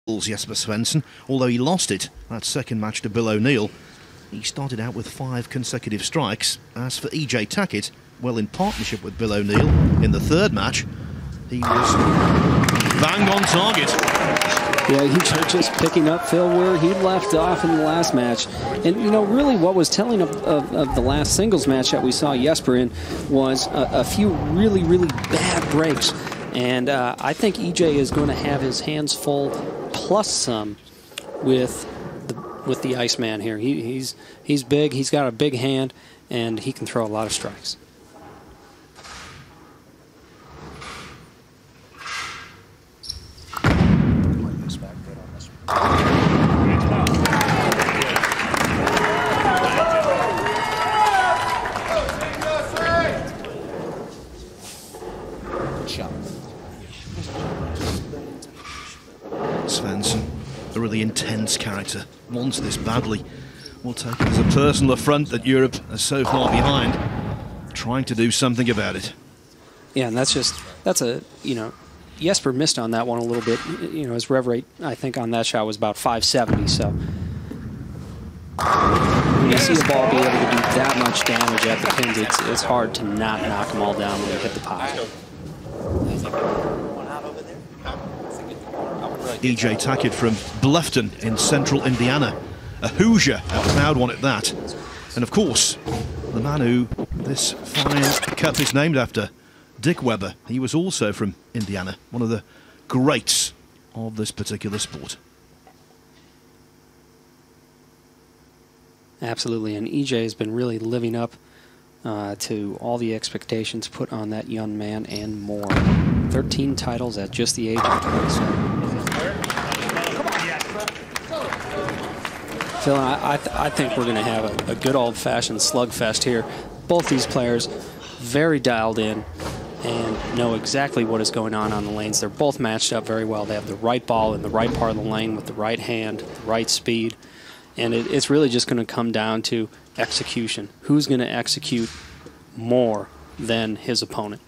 Jesper Svensson, although he lost it that second match to Bill O'Neill. He started out with 5 consecutive strikes. As for EJ Tackett, well, in partnership with Bill O'Neill in the third match, he was bang on target. Yeah, he's just picking up, Phil, where he left off in the last match. And, you know, really what was telling of the last singles match that we saw Jesper in was a few really, really bad breaks. And I think EJ is going to have his hands full plus some with the Iceman here. He's big, he's got a big hand, and he can throw a lot of strikes. Svensson, a really intense character, wants this badly. We'll take it as a personal affront that Europe is so far behind, trying to do something about it. Yeah, and that's a, you know, Jesper missed on that one a little bit. You know, his rev rate, I think, on that shot was about 570, so when you see a ball be able to do that much damage at the pins, it's hard to not knock them all down when you hit the pot. EJ Tackett from Bluffton in central Indiana, a Hoosier, a proud one at that. And of course, the man who this fine cup is named after, Dick Weber. He was also from Indiana, one of the greats of this particular sport. Absolutely, and EJ has been really living up to all the expectations put on that young man and more. 13 titles at just the age of 27. Phil, I think we're going to have a good old-fashioned slugfest here. Both these players very dialed in and know exactly what is going on the lanes. They're both matched up very well. They have the right ball in the right part of the lane with the right hand, the right speed. And it's really just going to come down to execution. Who's going to execute more than his opponent?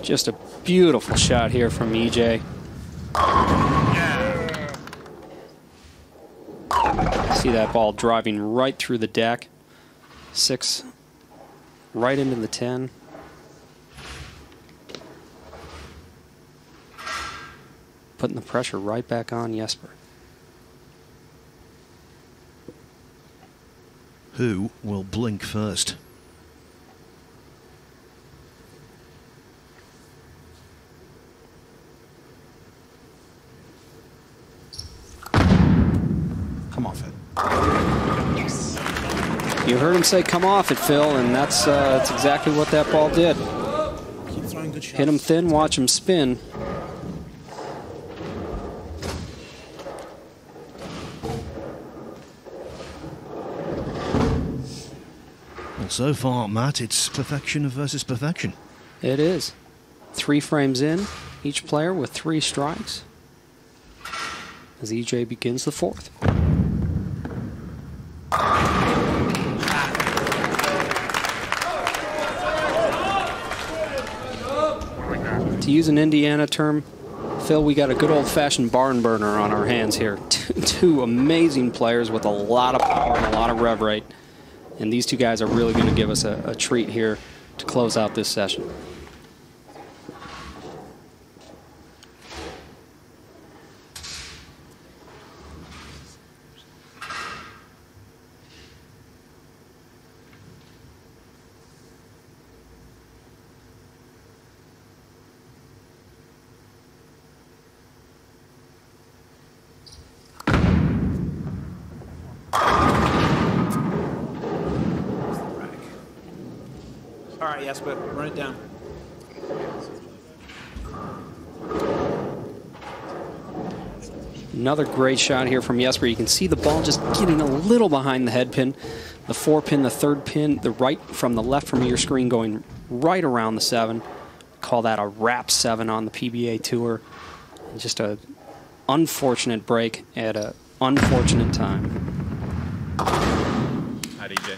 Just a beautiful shot here from EJ. See that ball driving right through the deck. 6 right into the 10. Putting the pressure right back on Jesper. Who will blink first? Come off it. You heard him say, "Come off it, Phil," and that's exactly what that ball did. Keep throwing good shots. Hit him thin, watch him spin. Well, so far, Matt, it's perfection versus perfection. It is. 3 frames in, each player with 3 strikes, as EJ begins the 4th. To use an Indiana term, Phil, we got a good old-fashioned barn burner on our hands here. Two amazing players with a lot of power and a lot of rev rate. And these two guys are really going to give us a treat here to close out this session. All right, yes, but run it down. Another great shot here from Jesper. You can see the ball just getting a little behind the head pin. The 4 pin, the 3rd pin, the right from the left from your screen going right around the 7. Call that a wrap 7 on the PBA Tour. Just a unfortunate break at an unfortunate time. side, EJ.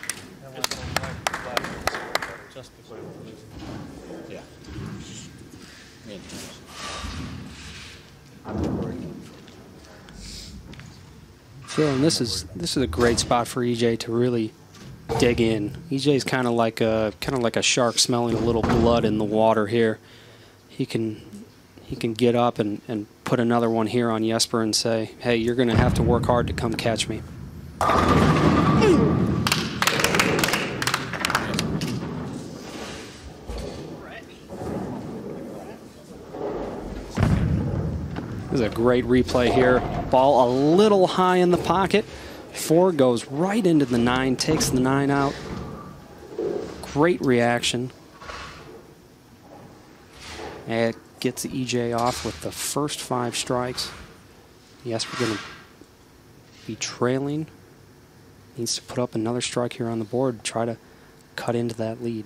Yeah. Phil, and this is a great spot for EJ to really dig in. EJ's kind of like a shark smelling a little blood in the water here. He can get up and put another one here on Jesper and say, hey, you're going to have to work hard to come catch me. This is a great replay here. Ball a little high in the pocket. 4 goes right into the 9, takes the 9 out. Great reaction. And it gets EJ off with the first 5 strikes. Yes, we're going to be trailing. Needs to put up another strike here on the board to try to cut into that lead.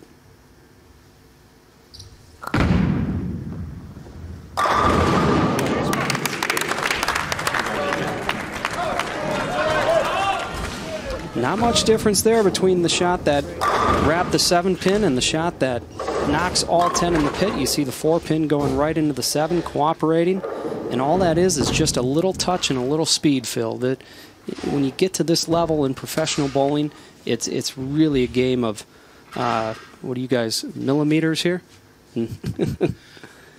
Not much difference there between the shot that wrapped the 7-pin and the shot that knocks all 10 in the pit. You see the 4-pin going right into the 7, cooperating. And all that is just a little touch and a little speed, Phil. That when you get to this level in professional bowling, it's really a game of, what do you guys, millimeters here?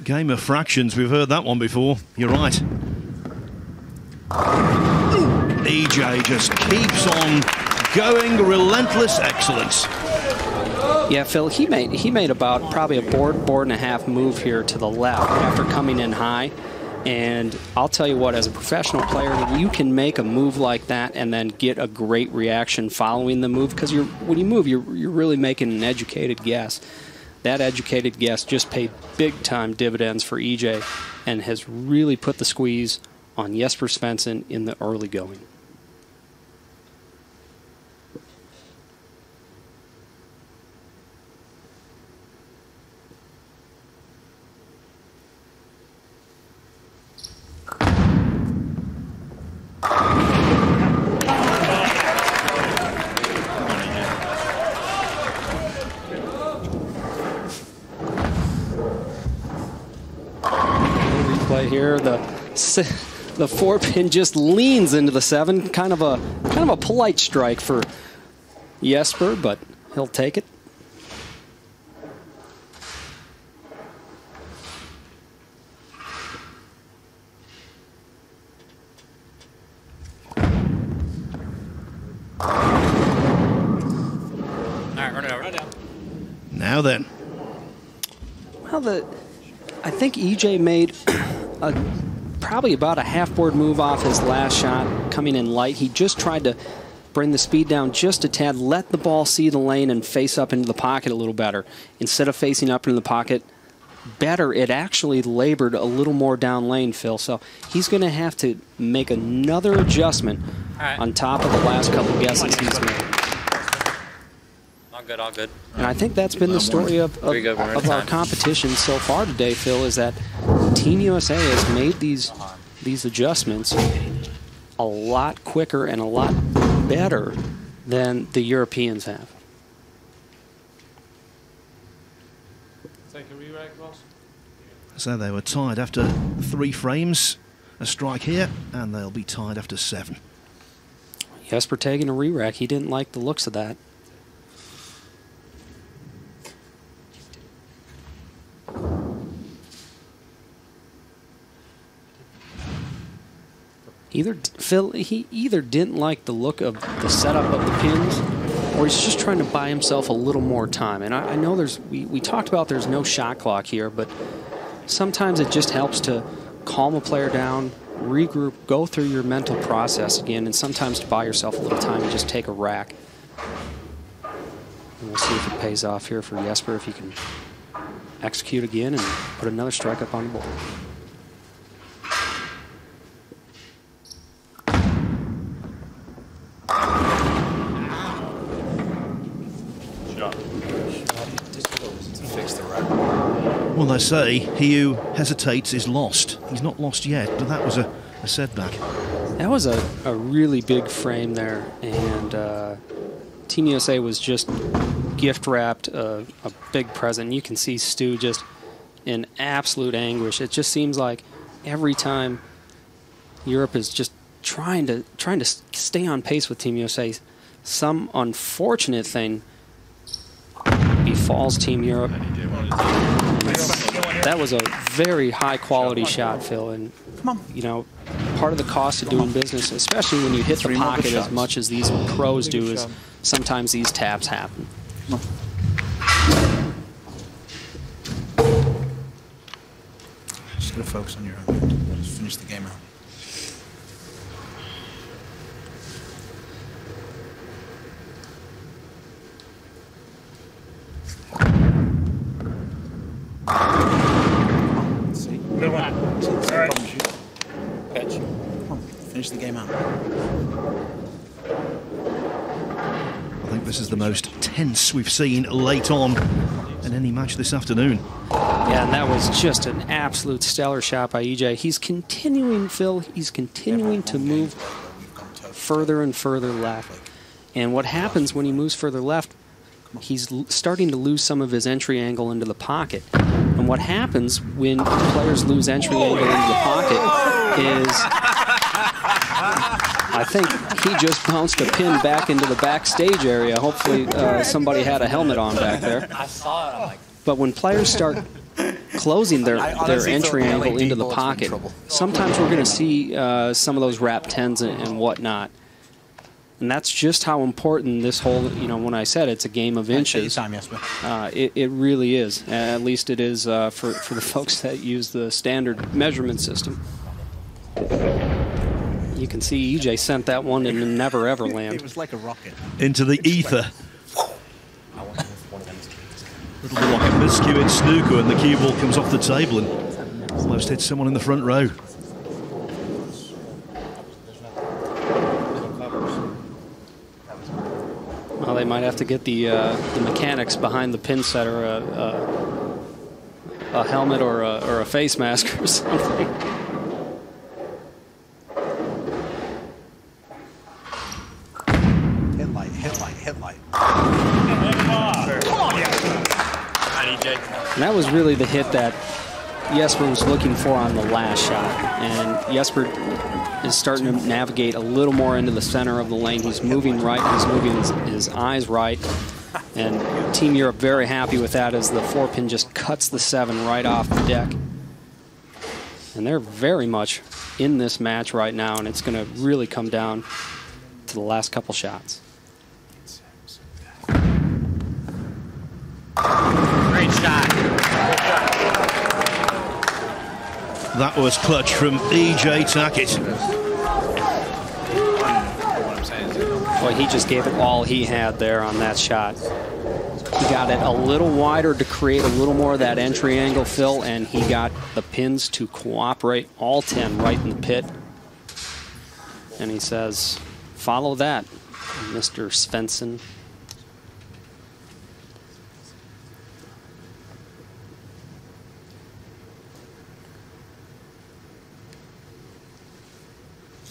Game of fractions. We've heard that one before. You're right. EJ just keeps on going, relentless excellence. Yeah, Phil, he made about probably a board and a half move here to the left after coming in high. And I'll tell you what, as a professional player, you can make a move like that and then get a great reaction following the move, because when you move, you're really making an educated guess. That educated guess just paid big-time dividends for EJ and has really put the squeeze on Jesper Svensson in the early going. Replay here, the 4-pin just leans into the 7, kind of a polite strike for Jesper, but he'll take it. Now then. Well, I think EJ made probably about a half-board move off his last shot, coming in light. He just tried to bring the speed down just a tad, let the ball see the lane and face up into the pocket a little better. Instead of facing up into the pocket better, it actually labored a little more down lane, Phil. So he's going to have to make another adjustment on top of the last couple guesses he's made. All good. And I think that's been the story of our competition so far today, Phil, is that Team USA has made these adjustments a lot quicker and a lot better than the Europeans have. Take a re-rack, boss. So they were tied after 3 frames. A strike here, and they'll be tied after 7. Jesper taking a re-rack. He didn't like the looks of that. Phil, he either didn't like the look of the setup of the pins, or he's just trying to buy himself a little more time. And I know we talked about there's no shot clock here, but sometimes it just helps to calm a player down, regroup, go through your mental process again, and sometimes to buy yourself a little time and just take a rack. And we'll see if it pays off here for Jesper, if he can execute again and put another strike up on the board. Well, they say he who hesitates is lost. He's not lost yet, but that was a setback. That was a really big frame there, and Team USA was just gift-wrapped a big present. You can see Stu just in absolute anguish. It just seems like every time Europe is just trying to stay on pace with Team USA, some unfortunate thing befalls Team Europe. That was a very high-quality shot, Phil, and you know, part of the cost of doing business, especially when you hit the pocket as much as these pros do, is sometimes these taps happen. Just gotta focus on your own. Just finish the game out. See? Good one. All right. Catch. Come on, finish the game out. I think this is the most tense we've seen late on in any match this afternoon. Yeah, and that was just an absolute stellar shot by EJ. He's continuing, Phil, he's continuing to move further and further left. And what happens when he moves further left, he's starting to lose some of his entry angle into the pocket. And what happens when players lose entry angle into the pocket is, I think he just bounced a pin back into the backstage area. Hopefully somebody had a helmet on back there. I saw it. I'm like, But when players start closing their entry angle into the pocket, sometimes we're going to see some of those wrap 10s and whatnot. And that's just how important this whole, you know, when I said it's a game of inches, it really is. At least it is for the folks that use the standard measurement system. You can see EJ sent that one to never ever land. It was like a rocket. Into the ether. Little bit like a miscue in snooker, and the cue ball comes off the table and almost hits someone in the front row. Well, they might have to get the mechanics behind the pin setter a helmet or a face mask or something. Hit light. And that was really the hit that Jesper was looking for on the last shot. And Jesper is starting to navigate a little more into the center of the lane. He's moving right. He's moving his eyes right. And Team Europe very happy with that as the 4-pin just cuts the 7 right off the deck. And they're very much in this match right now, and it's going to really come down to the last couple shots. great shot. That was clutch from EJ Tackett. Boy, he just gave it all he had there on that shot. He got it a little wider to create a little more of that entry angle, Phil, and he got the pins to cooperate, all 10 right in the pit. And he says, follow that, Mr. Svensson.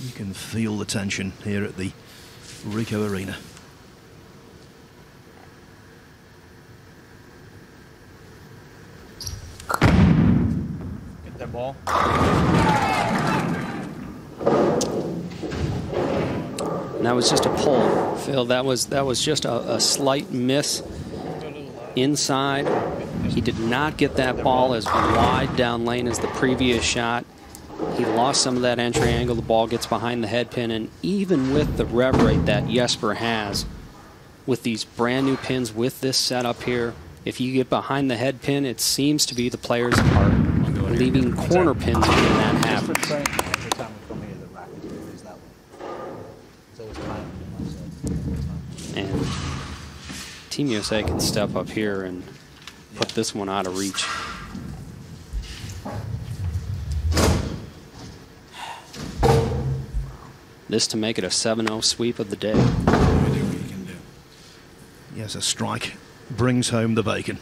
You can feel the tension here at the Ricoh Arena. Get that ball. And that was just a pull, Phil. That was just a slight miss inside. He did not get that ball as wide down lane as the previous shot. He lost some of that entry angle. The ball gets behind the head pin, and even with the rev rate that Jesper has, with these brand new pins, with this setup here, if you get behind the head pin, it seems to be the players are leaving corner pins when that happens. And Team USA can step up here and put this one out of reach. This to make it a 7-0 sweep of the day. Yes, a strike brings home the bacon.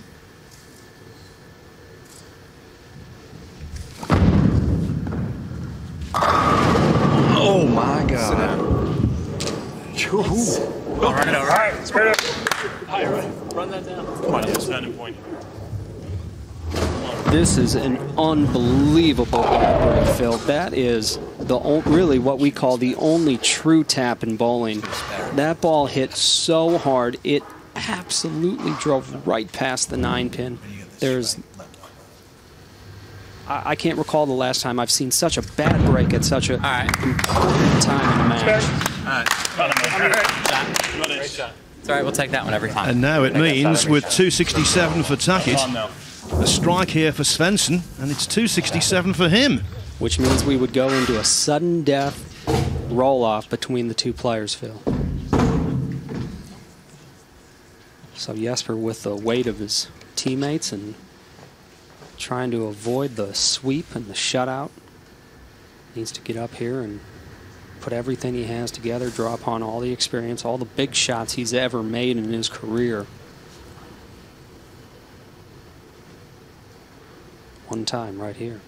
Oh my God. Run it over. All right, straight up. Run that down. Come on, that's standing point. This is an unbelievable ball break, Phil. That is really what we call the only true tap in bowling. That ball hit so hard, it absolutely drove right past the 9-pin. I can't recall the last time I've seen such a bad break at such a important time in the match. Great shot. It's all right, we'll take that one every time. And now it means with 267 for Tackett, Come on now. a strike here for Svensson, and it's 267 for him. Which means we would go into a sudden death roll-off between the two players, Phil. So Jesper, with the weight of his teammates and trying to avoid the sweep and the shutout, needs to get up here and put everything he has together, draw upon all the experience, all the big shots he's ever made in his career. One time right here.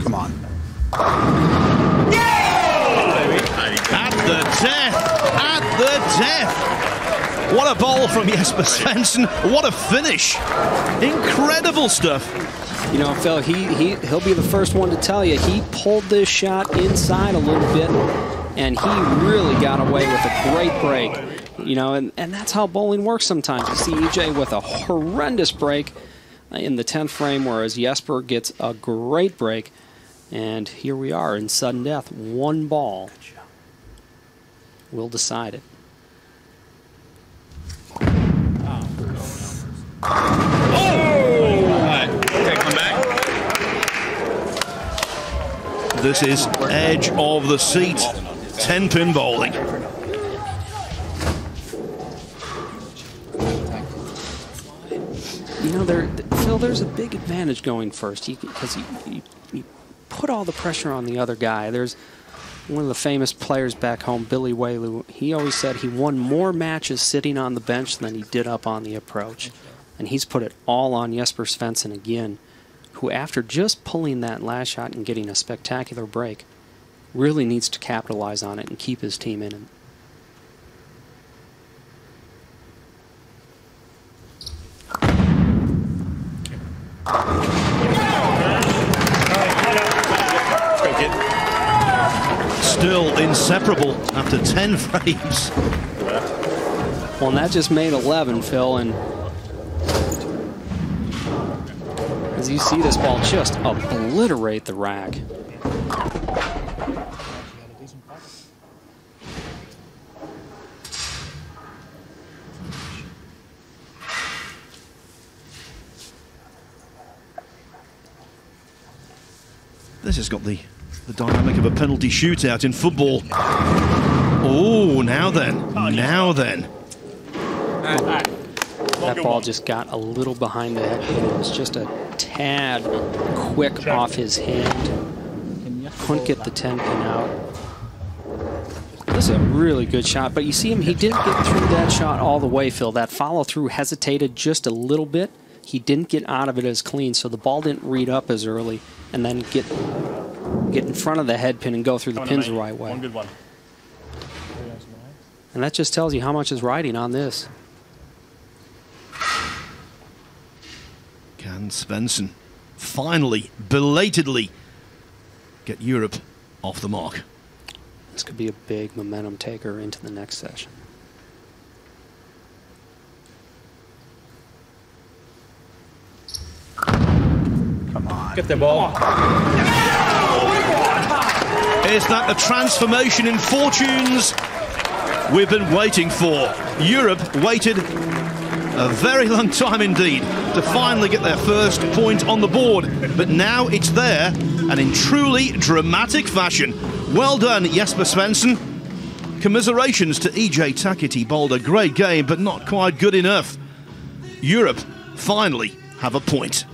Come on. At the death! At the death! What a bowl from Jesper Svensson. What a finish. Incredible stuff. You know, Phil, he'll be the first one to tell you he pulled this shot inside a little bit, and he really got away with a great break. You know, and that's how bowling works sometimes. You see EJ with a horrendous break in the 10th frame, whereas Jesper gets a great break. And here we are in sudden death. One ball will decide it. This is edge of the seat. 10-pin bowling. You know, Phil, there's a big advantage going first because you put all the pressure on the other guy. There's one of the famous players back home, Billy Whaley. He always said he won more matches sitting on the bench than he did up on the approach. And he's put it all on Jesper Svensson again, who after just pulling that last shot and getting a spectacular break, really needs to capitalize on it and keep his team in it. Still inseparable after 10 frames. Well, and that just made 11, Phil, and as you see this ball just obliterate the rack. This has got the dynamic of a penalty shootout in football. Oh, now then. Now then. That ball just got a little behind the head. It was just a tad quick off his hand. Couldn't get the 10-pin out. This is a really good shot, but you see him, he didn't get through that shot all the way, Phil. That follow-through hesitated just a little bit. He didn't get out of it as clean, so the ball didn't read up as early and then get in front of the head pin and go through the pins the right way. One good one. And that just tells you how much is riding on this. Can Svensson finally, belatedly, get Europe off the mark? This could be a big momentum taker into the next session. Come on. Get the ball. Is that the transformation in fortunes we've been waiting for? Europe waited a very long time indeed to finally get their first point on the board, but now it's there, and in truly dramatic fashion. Well done, Jesper Svensson. Commiserations to EJ Tackett. He bowled a great game, but not quite good enough. Europe finally have a point.